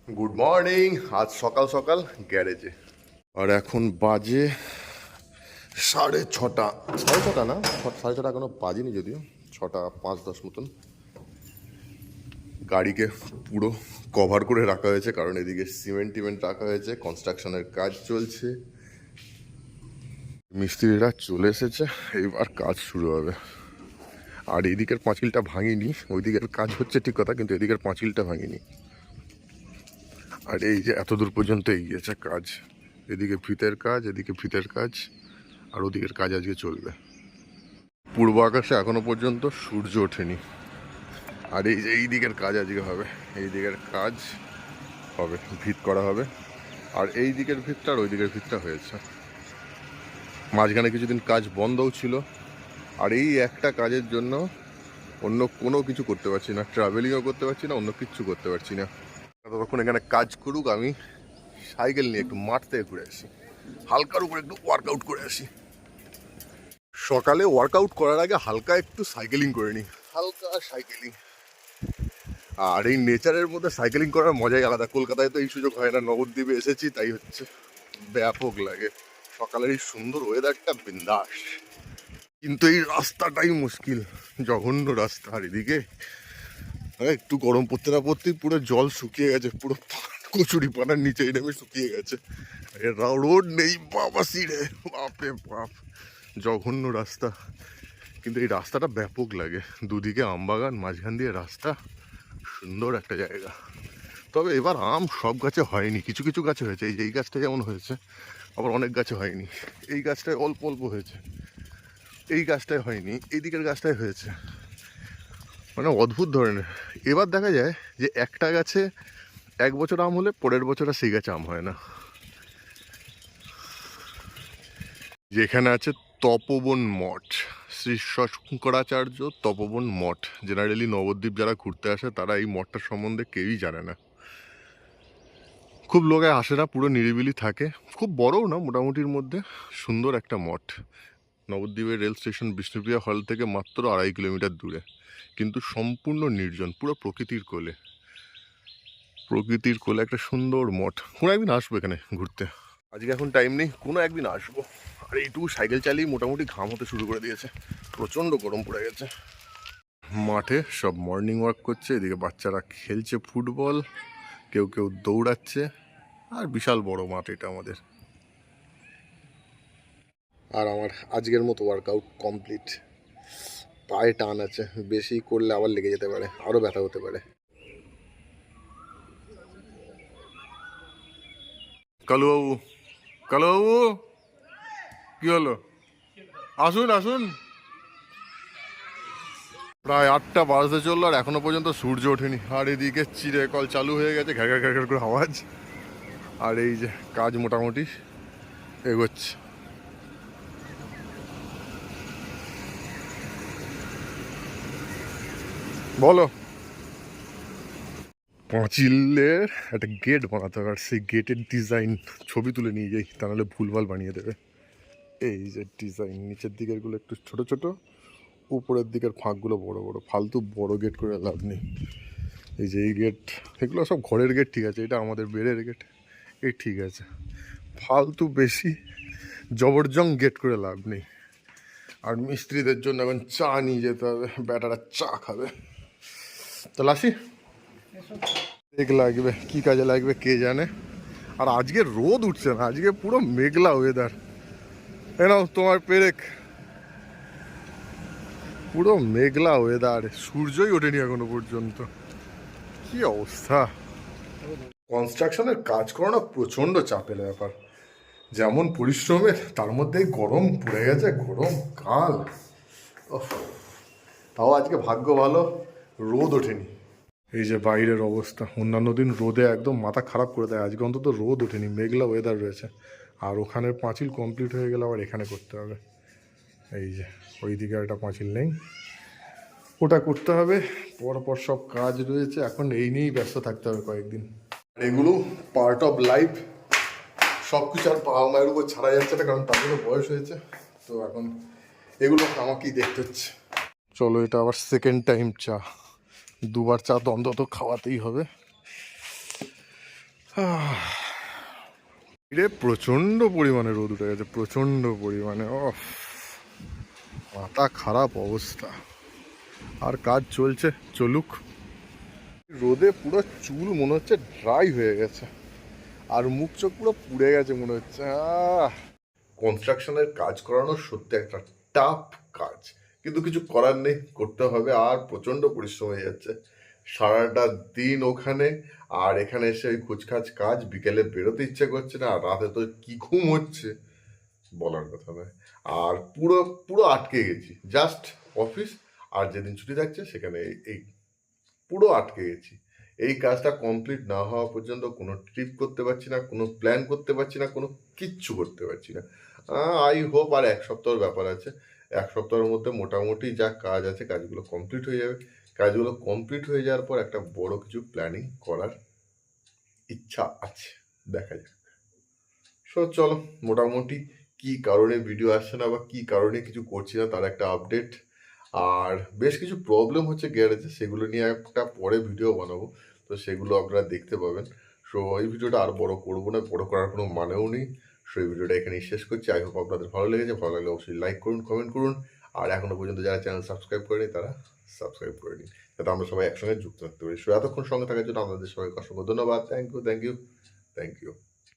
Good morning. আজ সকাল সকাল গ্যারেজে, আর এখন বাজে 6:30। 6:30 না, 6:30 এখনো বাজেনি, যদিও 6:05-10 মতন। গাড়িকে পুরো কভার করে রাখা হয়েছে, কারণ এদিকে সিমেন্ট রাখা হয়েছে, কনস্ট্রাকশনের কাজ চলছে, মিস্ত্রিরা চলে এসেছে, এইবার কাজ শুরু হবে। আর এদিকের পাঁচিলটা ভাঙিনি, ওই দিকের কাজ হচ্ছে ঠিক কথা, কিন্তু এদিকের পাঁচিলটা ভাঙিনি। আর এই যে এত দূর পর্যন্ত এগিয়েছে কাজ, এদিকে ফিতের কাজ, এদিকে ফিতের কাজ, আর ওদিকের কাজ আজকে চলবে। পূর্ব আকাশে এখনো পর্যন্ত সূর্য ওঠেনি। আর এই যে এই দিকের কাজ আজকে হবে, এই দিকের কাজ হবে, ভিত করা হবে। আর এই দিকের ভিতটা আর ওই দিকের ভিতটা হয়েছে, মাঝখানে কিছুদিন কাজ বন্ধও ছিল। আর এই একটা কাজের জন্য অন্য কোনো কিছু করতে পারছি না, ট্রাভেলিংও করতে পারছি না, অন্য কিচ্ছু করতে পারছি না। ততক্ষণ এখানে কাজ করুক, আমি সাইকেল নিয়ে একটু মাঠ থেকে ঘুরে আসি, হালকার উপর একটু ওয়ার্কআউট করে আসি। সকালে ওয়ার্কআউট করার আগে হালকা একটু সাইকেলিং করে নিই, হালকা সাইকেলিং। আর এই নেচারের মধ্যে সাইকেলিং করার মজাই আলাদা। কলকাতায় তো এই সুযোগ হয় না, নবদ্বীপে এসেছি তাই হচ্ছে, ব্যাপক লাগে। সকালের এই সুন্দর ওয়েদারটা বিন্দাস, কিন্তু এই রাস্তাটাই মুশকিল, জঘন্য রাস্তা। আর এদিকে একটু গরম পড়তে না পড়তেই পুরো জল শুকিয়ে গেছে, পুরো কচুরি পানার নিচে নেমে শুকিয়ে গেছে। রোড নেই বাবা, সিঁড়ে, বাপরে বাপ, জঘন্য রাস্তা। কিন্তু এই রাস্তাটা ব্যাপক লাগে, দুদিকে আমবাগান, মাঝখান দিয়ে রাস্তা, সুন্দর একটা জায়গা। তবে এবার আম সব গাছে হয়নি, কিছু কিছু গাছে হয়েছে। এই যে এই গাছটা যেমন হয়েছে, আবার অনেক গাছে হয়নি। এই গাছটায় অল্প অল্প হয়েছে, এই গাছটায় হয়নি, এই দিকের গাছটায় হয়েছে। মানে অদ্ভুত ধরনের। এবার দেখা যায় যে একটা গাছে 1 বছর আম হলে পরের বছর আর সেই গাছে আম হয় না। যেখানে আছে তপোবন মঠ, শ্রী শঙ্করাচার্য তপোবন মঠ। জেনারেলি নবদ্বীপ যারা ঘুরতে আসে তারা এই মঠটার সম্বন্ধে কেউই জানে না, খুব লোকে আসে না, পুরো নিরিবিলি থাকে, খুব বড়ও না, মোটামুটির মধ্যে সুন্দর একটা মঠ। নবদ্বীপের রেল স্টেশন বিষ্ণুপ্রিয়া হল থেকে মাত্র 2.5 কিলোমিটার দূরে, কিন্তু সম্পূর্ণ নির্জন, পুরো প্রকৃতির কোলে। প্রকৃতির কোলে একটা সুন্দর মঠ। কোনো একদিন আসবো এখানে ঘুরতে, আজকে এখন টাইম নেই, কোনো একদিন আসবো। আর এইটুকু সাইকেল চালিয়ে মোটামুটি ঘাম হতে শুরু করে দিয়েছে, প্রচণ্ড গরম পড়ে গেছে। মাঠে সব মর্নিং ওয়াক করছে, এদিকে বাচ্চারা খেলছে ফুটবল, কেউ কেউ দৌড়াচ্ছে। আর বিশাল বড় মাঠ এটা আমাদের। আর আমার আজকের মতো ওয়ার্কআউট কমপ্লিট। পায়ে টান আছে, বেশি করলে আবার লেগে যেতে পারে, আরও ব্যথা হতে পারে। কালুবাবু, কালুবাবু, কি হলো? আসুন আসুন। প্রায় 8টা বাজতে চললো, আর এখনো পর্যন্ত সূর্য ওঠেনি। আর এদিকে চিড়ে কল চালু হয়ে গেছে, ঘ্যার ঘ্যার ঘ্যার করে আওয়াজ। আর এই যে কাজ মোটামুটি এগোচ্ছে। বলো। পাঁচিলের একটা গেট বানাতে হবে, আর সেই গেটের ডিজাইন ছবি তুলে নিয়ে যাই, তা নাহলে ভুলভাল বানিয়ে দেবে। এই যে ডিজাইন, নিচের দিকেরগুলো একটু ছোট ছোট, উপরের দিকের ফাঁকগুলো বড় বড়। ফালতু বড় গেট করে লাভ নেই। এই যে এই গেট, এগুলো সব ঘরের গেট ঠিক আছে, এটা আমাদের বেড়ের গেট, এই ঠিক আছে। ফালতু বেশি জবরজং গেট করে লাভ নেই। আর মিস্ত্রিদের জন্য এখন চা নিয়ে যেতে হবে, ব্যাটারা চা খাবে। তাহলে আসি, দেখ লাগবে কি কাজে লাগবে কে জানে। আর আজকে রোদ উঠছে না, আজকে পুরো মেঘলা ওয়েদার। নাও তোমার পেরেক, পুরো মেঘলা ওয়েদার, সূর্যই ওঠেনি এখনো পর্যন্ত। কি অবস্থা! কনস্ট্রাকশনের কাজ করানো প্রচণ্ড চাপের ব্যাপার, যেমন পরিশ্রমের তার মধ্যেই গরম পড়ে গেছে, গরম কাল। তাও আজকে ভাগ্য ভালো, রোদ ওঠেনি। এই যে বাইরের অবস্থা, অন্যান্য দিন রোদে একদম মাথা খারাপ করে দেয়, আজকে অন্তত রোদ ওঠেনি, মেঘলা ওয়েদার রয়েছে। আর ওখানের পাঁচিল কমপ্লিট হয়ে গেলে আবার এখানে করতে হবে। এই যে ওই দিকে একটা পাঁচিল নেই, ওটা করতে হবে। পরপর সব কাজ রয়েছে, এখন এই নিয়েই ব্যস্ত থাকতে হবে কয়েকদিন। এগুলো পার্ট অফ লাইফ, সব কিছু আর বাবা মায়ের উপর ছাড়া যাচ্ছে না, কারণ তাদেরও বয়স হয়েছে। তো এখন এগুলো আমাকেই দেখতে হচ্ছে। চলো, এটা আবার সেকেন্ড টাইম চা, দুবার চা তো অন্তত খাওয়াতেই হবে। রে প্রচণ্ড পরিমাণে রোদ উঠে গেছে, প্রচণ্ড পরিমাণে। মাথা খারাপ অবস্থা। আর কাজ চলছে, চলুক। রোদে পুরো চুল মনে হচ্ছে ড্রাই হয়ে গেছে, আর মুখ চোখ পুরো পুড়ে গেছে মনে হচ্ছে। কনস্ট্রাকশনের কাজ করানো সত্যি একটা টাফ কাজ, কিন্তু কিছু করার নেই, করতে হবে। আর প্রচণ্ড পরিশ্রম হয়ে যাচ্ছে সারাটা দিন ওখানে, আর এখানে এসে ওই খুচখাচ কাজ, বিকেলে বেরোতে ইচ্ছে করছে না, আর রাতে তো কি ঘুম হচ্ছে বলার কথা নয়। আর পুরো পুরো আটকে গেছি, জাস্ট অফিস, আর যেদিন ছুটি থাকছে সেখানে এই পুরো আটকে গেছি। এই কাজটা কমপ্লিট না হওয়া পর্যন্ত কোনো ট্রিপ করতে পারছি না, কোনো প্ল্যান করতে পারছি না, কোনো কিচ্ছু করতে পারছি না। আই হোপ আর এক সপ্তাহের ব্যাপার আছে, এক সপ্তাহের মধ্যে মোটামুটি যা কাজ আছে কাজগুলো কমপ্লিট হয়ে যাবে। কাজগুলো কমপ্লিট হয়ে যাওয়ার পর একটা বড় কিছু প্ল্যানিং করার ইচ্ছা আছে, দেখা যাক। চলো, মোটামুটি কি কারণে ভিডিও আসছে না বা কি কারণে কিছু করছি না তার একটা আপডেট। আর বেশ কিছু প্রবলেম হচ্ছে গ্যারেজে, সেগুলো নিয়ে একটা পরে ভিডিও বানাবো, তো সেগুলো আপনারা দেখতে পাবেন। সো এই ভিডিওটা আর বড় করবো না, বড় করার কোনো মানেও নেই। সো এই ভিডিওটা এখানেই শেষ করছি। আই হোপ আপনাদের ভালো লেগেছে। ভালো লাগলে অবশ্যই লাইক করুন, কমেন্ট করুন, আর এখনো পর্যন্ত যারা চ্যানেল সাবস্ক্রাইব করেনি তারা সাবস্ক্রাইব করে নিন, যাতে আমরা সবাই একসঙ্গে যুক্ত থাকতে পারি। সো এতক্ষণ সঙ্গে থাকার জন্য আপনাদের সবাইকে অসংখ্য ধন্যবাদ। Thank you, thank you, thank you.